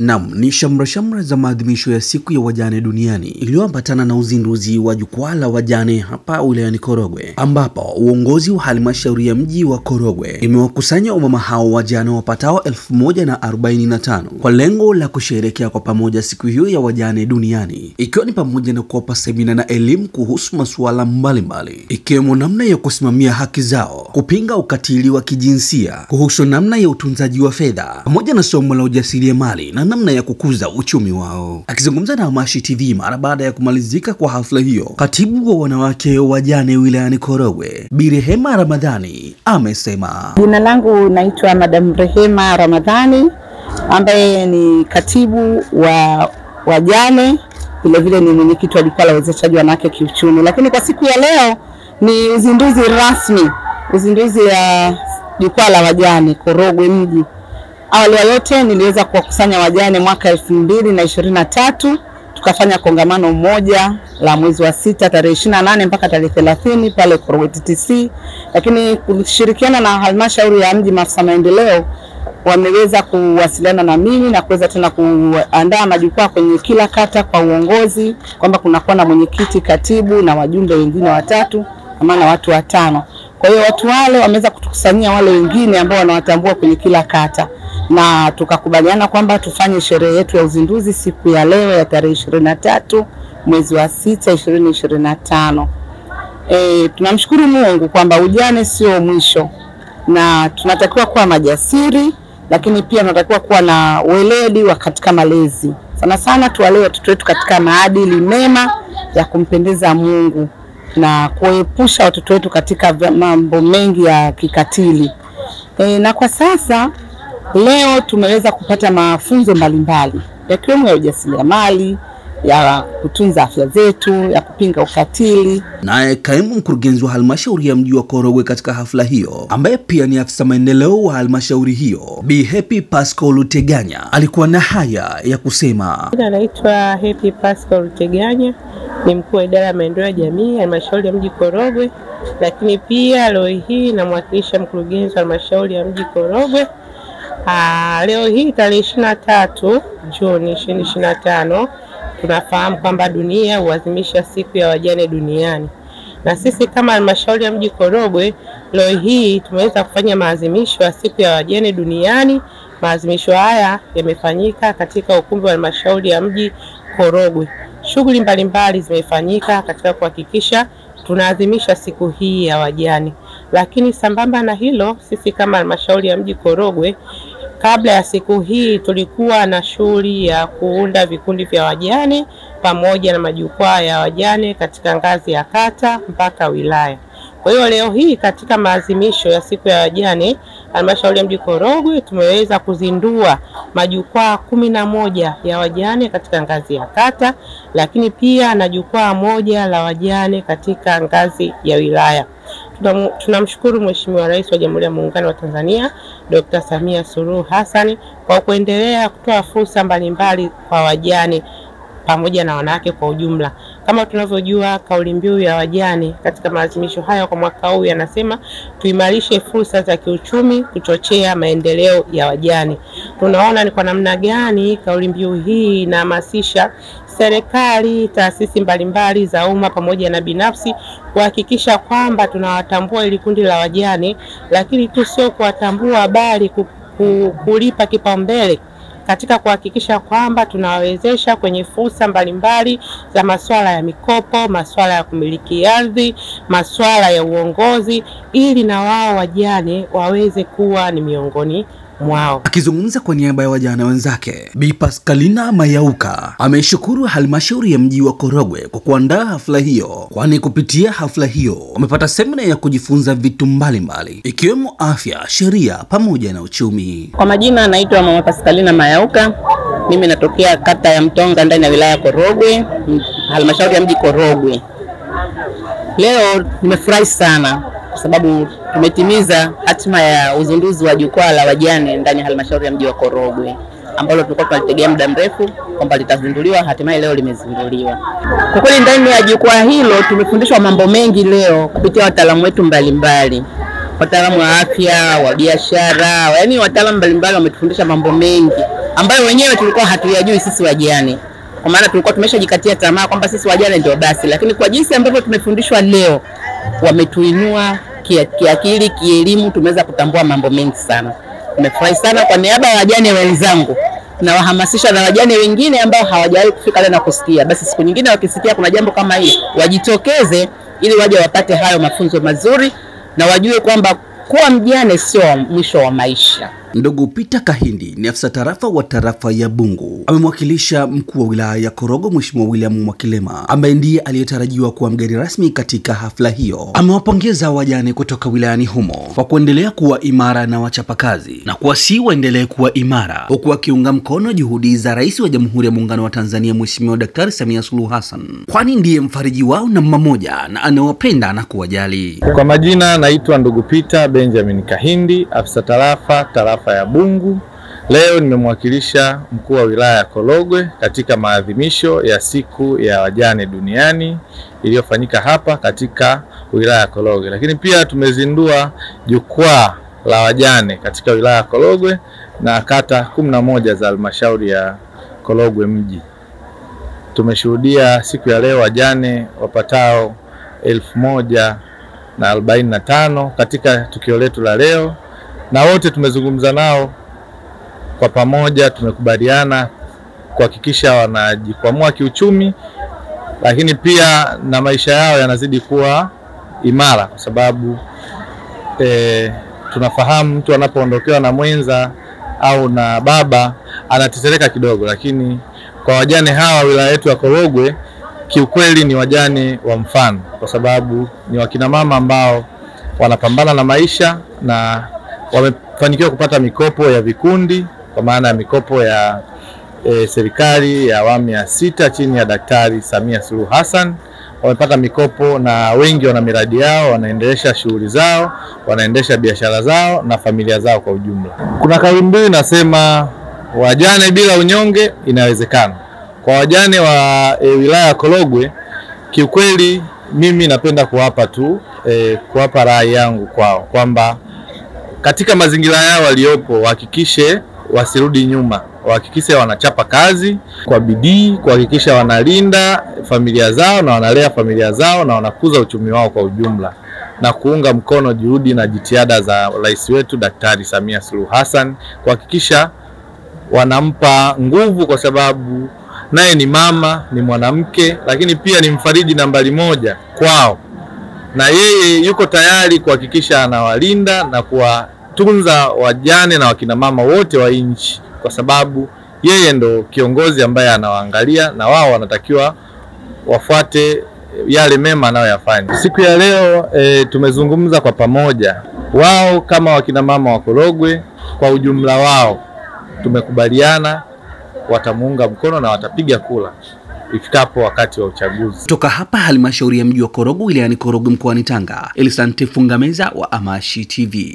Naam, ni shamra za maadhimisho ya siku ya wajane duniani iliyoambatana na uzinduzi wa jukwaa la wajane hapa wilayani Korogwe, ambapo uongozi wa halmashauri ya mji wa Korogwe imewakusanya wamama hao wajane wapatao 1045 kwa lengo la kusherehekea kwa pamoja siku hiyo ya wajane duniani, ikiwa ni pamoja na kuwapa semina na elimu kuhusu masuala mbalimbali ikiwemo namna ya kusimamia haki zao, kupinga ukatili wa kijinsia, kuhusu namna ya utunzaji wa fedha, pamoja na somo la ujasiriamali na namna ya kukuza uchumi wao. Akizungumza na Amashi TV mara baada ya kumalizika kwa hafla hiyo, katibu wa wanawake wajane wilayani Korogwe, Bi Rehema Ramadhani, amesema, jina langu naitwa Madam Rehema Ramadhani, ambaye ni katibu wa wajane, vile vile ni mwenyekiti wa jukwaa la uwezeshaji wanawake kiuchumi. Lakini kwa siku ya leo ni uzinduzi rasmi, uzinduzi ya jukwaa la wajane Korogwe mji. Awali ya yote niliweza kuwakusanya wajane mwaka 2023, tukafanya kongamano moja la mwezi wa 6 tarehe 28 mpaka tarehe 30 pale Korogwe TTC. Lakini kushirikiana na halmashauri ya mji, maafisa maendeleo wameweza kuwasiliana na mimi na kuweza tena kuandaa majukwaa kwenye kila kata kwa uongozi, kwamba kunakuwa na mwenyekiti, katibu na wajumbe wengine watatu, maana watu 5. Kwa hiyo watu wale wameweza kutukusanyia wale wengine ambao wanawatambua kwenye kila kata, na tukakubaliana kwamba tufanye sherehe yetu ya uzinduzi siku ya leo ya tarehe 23 mwezi wa 6 2025. Tunamshukuru Mungu kwamba ujane sio mwisho, na tunatakiwa kuwa majasiri, lakini pia tunatakiwa kuwa na weledi wa katika malezi. Sana sana tuwalee watoto wetu katika maadili mema ya kumpendeza Mungu na kuepusha watoto wetu katika mambo mengi ya kikatili. Na kwa sasa leo tumeweza kupata mafunzo mbalimbali yakiwemo ya ujasiriamali, ya kutunza afya zetu, ya kupinga ukatili. Naye kaimu mkurugenzi wa halmashauri ya mji wa Korogwe katika hafla hiyo, ambaye pia ni afisa maendeleo wa halmashauri hiyo, Bi Happy Pascal Luteganya, alikuwa na haya ya kusema. Naitwa Happy Pascal Luteganya, ni mkuu wa idara ya maendeleo ya jamii halmashauri ya mji Korogwe, lakini pia leo hii namwakilisha mkurugenzi wa halmashauri ya mji Korogwe. Leo hii tarehe 23 Juni 2025 tunafahamu kwamba dunia huadhimisha siku ya wajane duniani, na sisi kama halmashauri ya mji Korogwe leo hii tumeweza kufanya maadhimisho ya siku ya wajane duniani. Maadhimisho haya yamefanyika katika ukumbi wa halmashauri ya mji Korogwe. Shughuli mbalimbali zimefanyika katika kuhakikisha tunaadhimisha siku hii ya wajane. Lakini sambamba na hilo, sisi kama halmashauri ya mji Korogwe, kabla ya siku hii tulikuwa na shughuli ya kuunda vikundi vya wajane pamoja na majukwaa ya wajane katika ngazi ya kata mpaka wilaya. Kwa hiyo leo hii katika maadhimisho ya siku ya wajane halmashauri ya mji Korogwe tumeweza kuzindua majukwaa 11 ya wajane katika ngazi ya kata, lakini pia na jukwaa moja la wajane katika ngazi ya wilaya. Tunamshukuru Mheshimiwa Rais wa Jamhuri ya Muungano wa Tanzania Dr. Samia Suluhu Hassan kwa kuendelea kutoa fursa mbalimbali kwa wajane pamoja na wanawake kwa ujumla. Kama tunavyojua, kauli mbiu ya wajane katika maadhimisho haya kwa mwaka huu yanasema tuimarishe fursa za kiuchumi, kuchochea maendeleo ya wajane. Tunaona ni kwa namna gani kauli mbiu hii inahamasisha serikali, taasisi mbalimbali za umma pamoja na binafsi kuhakikisha kwamba tunawatambua ili kundi la wajane, lakini tu sio kuwatambua bali kulipa kipaumbele katika kuhakikisha kwamba tunawawezesha kwenye fursa mbalimbali za masuala ya mikopo, masuala ya kumiliki ardhi, masuala ya uongozi, ili na wao wajane waweze kuwa ni miongoni mwao. Akizungumza kwa niaba ya wajane wenzake, Bi Pascalina Mayauka ameshukuru halmashauri ya mji wa Korogwe kwa kuandaa hafla hiyo, kwani kupitia hafla hiyo wamepata semina ya kujifunza vitu mbalimbali ikiwemo afya, sheria pamoja na uchumi. Kwa majina naitwa Mama Pascalina Mayauka. Mimi natokea kata ya Mtonga ndani ya wilaya Korogwe, halmashauri ya mji Korogwe. Leo nimefurahi sana kwa sababu tumetimiza hatima ya uzinduzi wa jukwaa la wajane ndani ya halmashauri ya mji wa Korogwe, ambalo tulikuwa tunalitegea muda mrefu kwamba litazinduliwa, hatimaye leo limezinduliwa. Kwa kweli ndani ya jukwaa hilo tumefundishwa mambo mengi leo kupitia wataalamu wetu mbalimbali. Wataalamu wa afya, wa biashara, yaani wataalamu mbalimbali wametufundisha mambo mengi ambayo wenyewe tulikuwa hatuyajui sisi wajane. Kwa maana tulikuwa tumeshajikatia tamaa kwamba sisi wajane ndio basi, lakini kwa jinsi ambavyo tumefundishwa leo, wametuinua kiakili, kielimu, tumeweza kutambua mambo mengi sana. Nimefurahi sana kwa niaba ya wajane wenzangu, na wahamasisha na wajane wengine ambao hawajawahi kufika leo na kusikia, basi siku nyingine wakisikia kuna jambo kama hili wajitokeze ili waje wapate hayo mafunzo mazuri na wajue kwamba kuwa mjane sio mwisho wa maisha. Ndugu Peter Kahindi ni afisa tarafa wa tarafa ya Bungu. Amemwakilisha mkuu wa wilaya ya Korogwe Mheshimiwa William Mwakilema, ambaye ndiye aliyetarajiwa kuwa mgeni rasmi katika hafla hiyo. Amewapongeza wajane kutoka wilayani humo kwa kuendelea kuwa imara na wachapakazi na kuwasihi waendelee kuwa imara, huku akiunga mkono juhudi za Rais wa Jamhuri ya Muungano wa Tanzania Mheshimiwa Daktari Samia Suluhu Hassan, kwani ndiye mfariji wao namba moja na anawapenda na kuwajali. Kwa majina naitwa ndugu Peter Benjamin Kahindi, afisa tarafa ya Bungu. Leo nimemwakilisha mkuu wa wilaya ya Korogwe katika maadhimisho ya siku ya wajane duniani iliyofanyika hapa katika wilaya ya Korogwe. Lakini pia tumezindua jukwaa la wajane katika wilaya ya Korogwe na kata 11 za halmashauri ya Korogwe mji. Tumeshuhudia siku ya leo wajane wapatao 1045 katika tukio letu la leo, na wote tumezungumza nao kwa pamoja. Tumekubaliana kuhakikisha wanajikwamua kiuchumi, lakini pia na maisha yao yanazidi kuwa imara, kwa sababu tunafahamu mtu anapoondokewa na mwenza au na baba anatetereka kidogo, lakini kwa wajane hawa wilaya yetu ya Korogwe kiukweli ni wajane wa mfano, kwa sababu ni wakina mama ambao wanapambana na maisha na wamefanikiwa kupata mikopo ya vikundi, kwa maana ya mikopo ya serikali ya awamu ya 6 chini ya Daktari Samia Suluhu Hassan. Wamepata mikopo na wengi wana miradi yao, wanaendelesha shughuli zao, wanaendesha biashara zao na familia zao kwa ujumla. Kuna kauli mbiu inasema wajane bila unyonge inawezekana. Kwa wajane wa wilaya ya Korogwe, kiukweli mimi napenda kuwapa rai yangu kwao kwamba katika mazingira yao waliopo wahakikishe wasirudi nyuma, wahakikishe wanachapa kazi kwa bidii, kuhakikisha wanalinda familia zao na wanalea familia zao na wanakuza uchumi wao kwa ujumla, na kuunga mkono juhudi na jitihada za rais wetu Daktari Samia Suluhu Hassan, kuhakikisha wanampa nguvu, kwa sababu naye ni mama, ni mwanamke, lakini pia ni mfariji nambari moja kwao, na yeye yuko tayari kuhakikisha anawalinda na kuwatunza wajane na wakina mama wote wa nchi, kwa sababu yeye ndo kiongozi ambaye anawaangalia na wao wanatakiwa wafuate yale mema anayoyafanya. Siku ya leo tumezungumza kwa pamoja, wao kama wakina mama wa Korogwe kwa ujumla wao tumekubaliana watamuunga mkono na watapiga kura ifikapo wakati wa uchaguzi. Kutoka hapa halmashauri ya mji wa Korogwe wilayani Korogwe mkoani Tanga, Elisante Fungameza wa Amashi TV.